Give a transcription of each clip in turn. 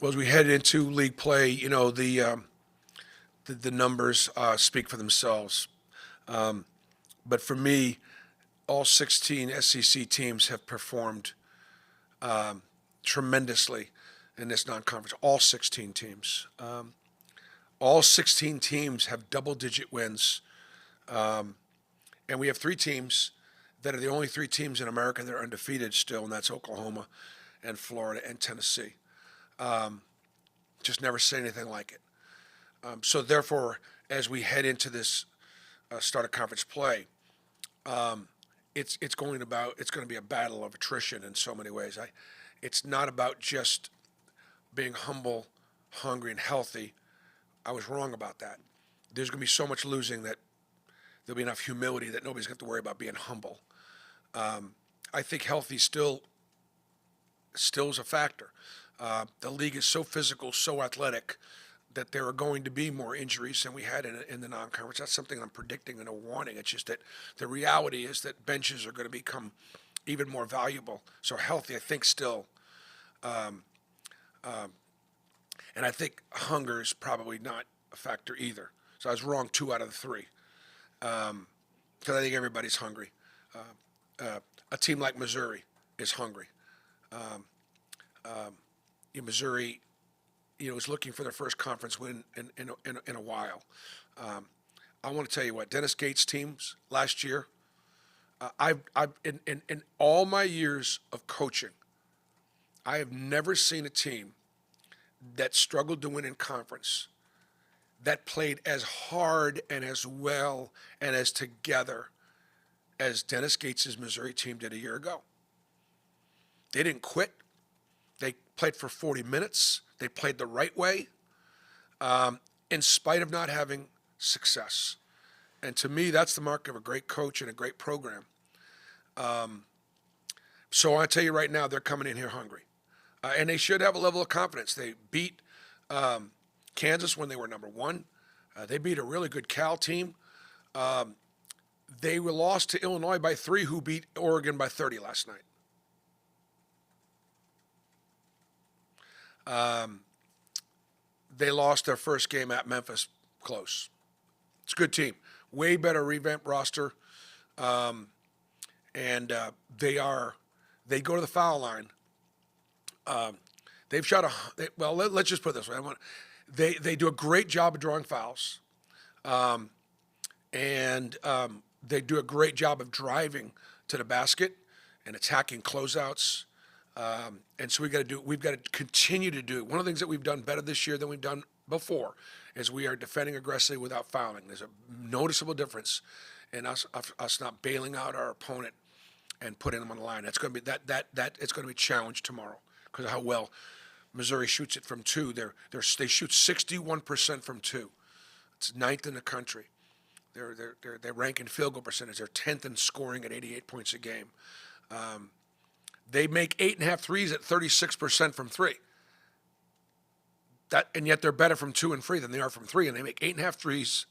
Well, as we head into league play, the numbers speak for themselves. But for me, all 16 SEC teams have performed tremendously in this non-conference. All 16 teams. All 16 teams have double-digit wins, and we have three teams that are the only three teams in America that are undefeated still, and that's Oklahoma, and Florida, and Tennessee. Just never seen anything like it. So therefore, as we head into this start of conference play, it's going to be a battle of attrition in so many ways. It's not about just being humble, hungry, and healthy. I was wrong about that. There's going to be so much losing that there'll be enough humility that nobody's going to have to worry about being humble. I think healthy still is a factor. The league is so physical, so athletic, that there are going to be more injuries than we had in the non-conference. That's something I'm predicting and a warning. It's just that the reality is that benches are going to become even more valuable. So healthy, I think, still. And I think hunger is probably not a factor either. So I was wrong 2 out of the 3. Because I think everybody's hungry. A team like Missouri is hungry. Missouri, is looking for their first conference win in a while. I want to tell you what, Dennis Gates' teams last year, I've in all my years of coaching, I have never seen a team that struggled to win in conference that played as hard and as well and as together as Dennis Gates' Missouri team did a year ago. They didn't quit. They played for 40 minutes. They played the right way, in spite of not having success. And to me, that's the mark of a great coach and a great program. So I tell you right now, they're coming in here hungry. And they should have a level of confidence. They beat Kansas when they were number 1. They beat a really good Cal team. They were lost to Illinois by 3, who beat Oregon by 30 last night. They lost their first game at Memphis close. It's a good team. Way better revamped roster. And they go to the foul line. They've shot let's just put it this way. They do a great job of drawing fouls. And they do a great job of driving to the basket and attacking closeouts. And so we've got to continue to do. One of the things that we've done better this year than we've done before is we are defending aggressively without fouling. There's a noticeable difference in us not bailing out our opponent and putting them on the line. That's going to be it's going to be challenged tomorrow because of how well Missouri shoots it from 2. They shoot 61% from 2. It's 9th in the country. They rank in field goal percentage. They're 10th in scoring at 88 points a game. They make 8.5 threes at 36% from 3. And yet they're better from 2 and 3 than they are from 3, and they make 8.5 threes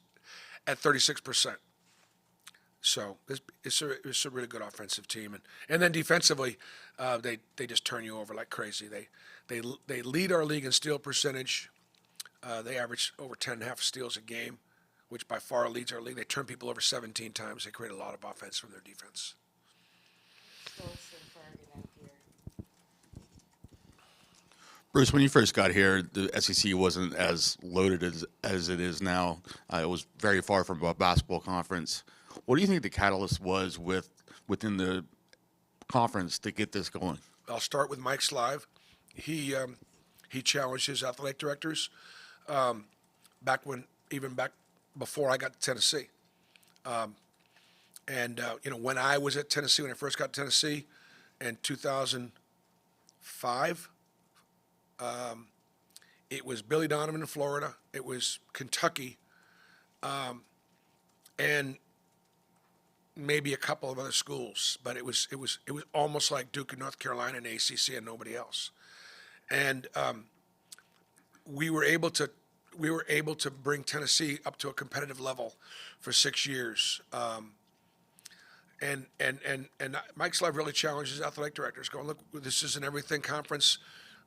at 36%. So it's a really good offensive team, and then defensively, they just turn you over like crazy. They lead our league in steal percentage. They average over 10.5 steals a game, which by far leads our league. They turn people over 17 times. They create a lot of offense from their defense. Bruce, when you first got here, the SEC wasn't as loaded as it is now. It was very far from a basketball conference. What do you think the catalyst was within the conference to get this going? I'll start with Mike Slive. He challenged his athletic directors back before I got to Tennessee. When I was at Tennessee, when I first got to Tennessee in 2005, it was Billy Donovan in Florida. It was Kentucky, and maybe a couple of other schools. But it was almost like Duke and North Carolina and ACC and nobody else. And we were able to bring Tennessee up to a competitive level for 6 years. And Mike Slive really challenged his athletic directors, going, look, this is an everything conference.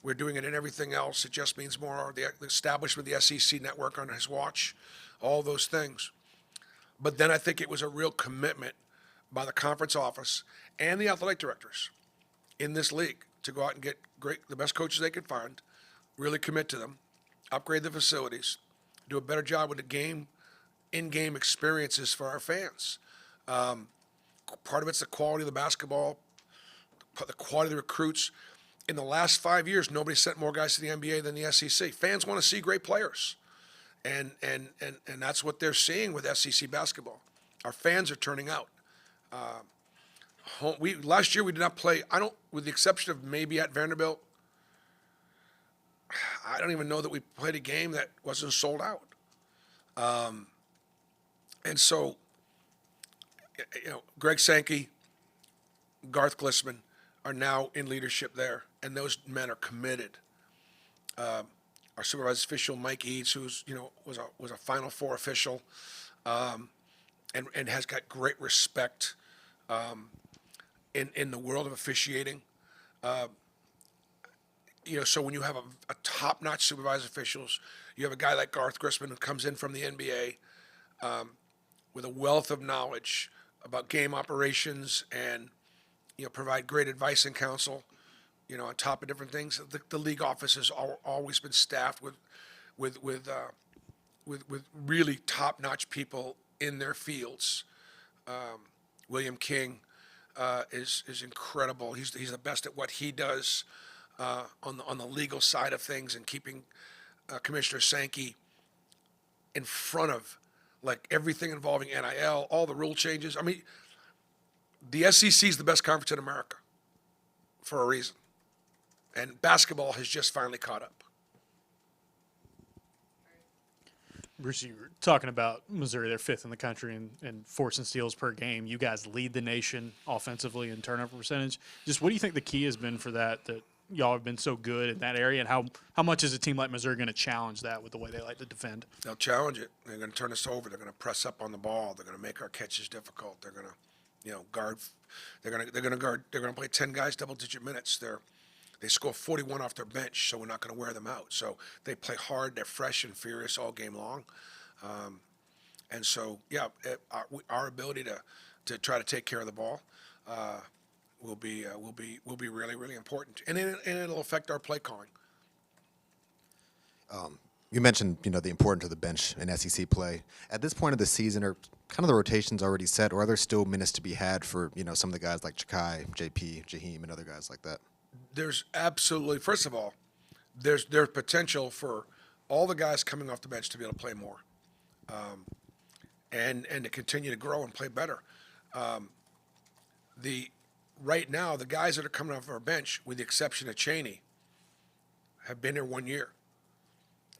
We're doing it in everything else. It just means more. The establishment of the SEC network on his watch, all those things. But then I think it was a real commitment by the conference office and the athletic directors in this league to go out and get the best coaches they could find, really commit to them, upgrade the facilities, do a better job with the in-game experiences for our fans. Part of it's the quality of the basketball, the quality of the recruits. In the last 5 years, nobody sent more guys to the NBA than the SEC. Fans want to see great players, and that's what they're seeing with SEC basketball. Our fans are turning out. Last year we did not play. With the exception of maybe at Vanderbilt, I don't even know that we played a game that wasn't sold out. And so, Greg Sankey, Garth Glissman are now in leadership there, and those men are committed. Our supervisor official, Mike Eads, who's was a Final Four official, and has got great respect in the world of officiating. So when you have a top-notch supervisor officials, you have a guy like Garth Glissman who comes in from the NBA with a wealth of knowledge about game operations and provide great advice and counsel. On top of different things, the league office has always been staffed with really top-notch people in their fields. William King is incredible. He's the best at what he does on the legal side of things, and keeping Commissioner Sankey in front of everything involving NIL, all the rule changes. I mean, the SEC is the best conference in America for a reason, and basketball has just finally caught up. Bruce, you were talking about Missouri. They're fifth in the country in force and steals per game. You guys lead the nation offensively in turnover percentage. Just what do you think the key has been for that y'all have been so good in that area, and how much is a team like Missouri going to challenge that with the way they like to defend? They'll challenge it. They're going to turn us over. They're going to press up on the ball. They're going to make our catches difficult. They're going to, guard. They're going to guard. They're going to play 10 guys double-digit minutes. They score 41 off their bench, so we're not going to wear them out. So they play hard. They're fresh and furious all game long. And so, our ability to try to take care of the ball will be really, really important, and it'll affect our play calling. You mentioned, the importance of the bench in SEC play. At this point of the season, are kind of the rotations already set, or are there still minutes to be had for, some of the guys like Chakai, JP, Jaheim, and other guys like that? There's absolutely, first of all, there's potential for all the guys coming off the bench to be able to play more, and to continue to grow and play better. Right now, the guys that are coming off our bench, with the exception of Chaney, have been here 1 year.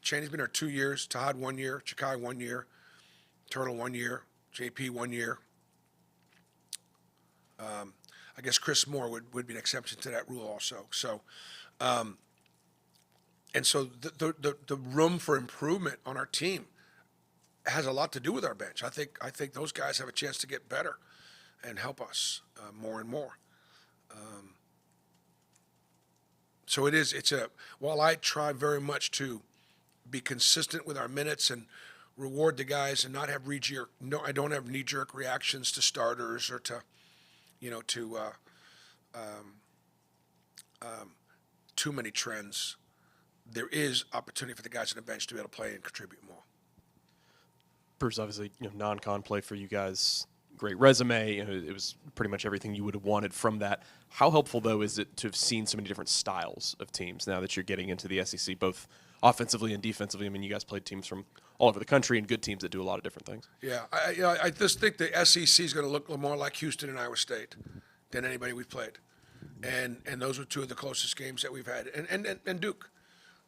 Chaney's been here 2 years, Todd 1 year, Chakai 1 year, Turtle 1 year, JP 1 year. I guess Chris Moore would be an exception to that rule also. So, and so the room for improvement on our team has a lot to do with our bench. I think those guys have a chance to get better and help us more and more. So while I try very much to be consistent with our minutes and reward the guys and not have I don't have knee-jerk reactions to starters or to too many trends. There is opportunity for the guys on the bench to be able to play and contribute more. Bruce, obviously, non-con play for you guys, great resume. It was pretty much everything you would have wanted from that. How helpful, though, is it to have seen so many different styles of teams now that you're getting into the SEC, both offensively and defensively? I mean, you guys played teams from all over the country and good teams that do a lot of different things. Yeah, I just think the SEC is going to look more like Houston and Iowa State than anybody we've played, and those were two of the closest games that we've had, and Duke.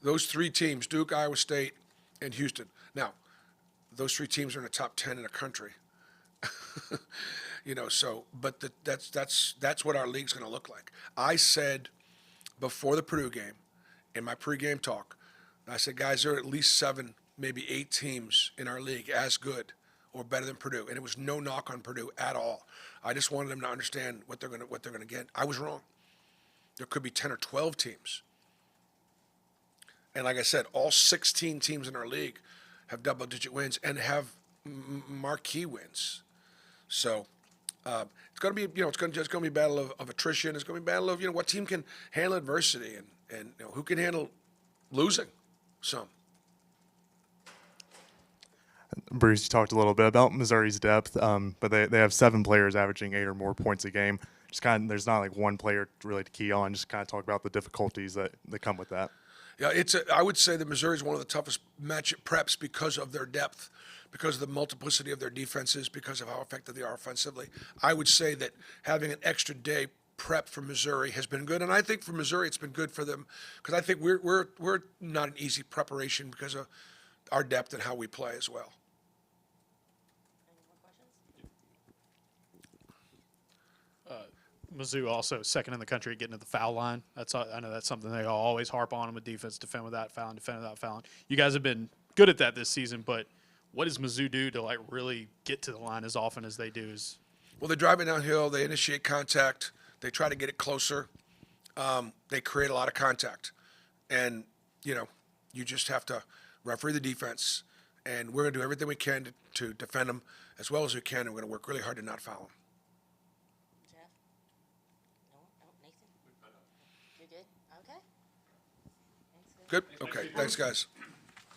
Those three teams, Duke, Iowa State, and Houston. Now, those three teams are in the top 10 in the country. But that's what our league's going to look like. I said before the Purdue game, in my pregame talk, I said, guys, there are at least 7, maybe 8 teams in our league as good or better than Purdue, and it was no knock on Purdue at all. I just wanted them to understand what they're going to get. I was wrong. There could be 10 or 12 teams And like I said, all 16 teams in our league have double-digit wins and have marquee wins. So it's going to be, it's going to be a battle of attrition. It's going to be a battle of, what team can handle adversity and who can handle losing some. Bruce, you talked a little bit about Missouri's depth, but they have 7 players averaging 8 or more points a game. Just there's not like one player really to key on. Just kind of talk about the difficulties that come with that. Yeah, I would say that Missouri is one of the toughest matchup preps because of their depth, because of the multiplicity of their defenses, because of how effective they are offensively. I would say that having an extra day prep for Missouri has been good, and I think for Missouri it's been good for them because I think we're not an easy preparation because of our depth and how we play as well. Mizzou also second in the country at getting to the foul line. I know that's something they always harp on with defense, defend without fouling, defend without fouling. You guys have been good at that this season, but what does Mizzou do to really get to the line as often as they do? Well, they drive it downhill. They initiate contact. They try to get it closer. They create a lot of contact, and you just have to referee the defense. And we're going to do everything we can to defend them as well as we can. And we're going to work really hard to not foul them. Jeff? No, Nathan? You're good? Okay. Thanks, Good. Okay. Thanks, guys.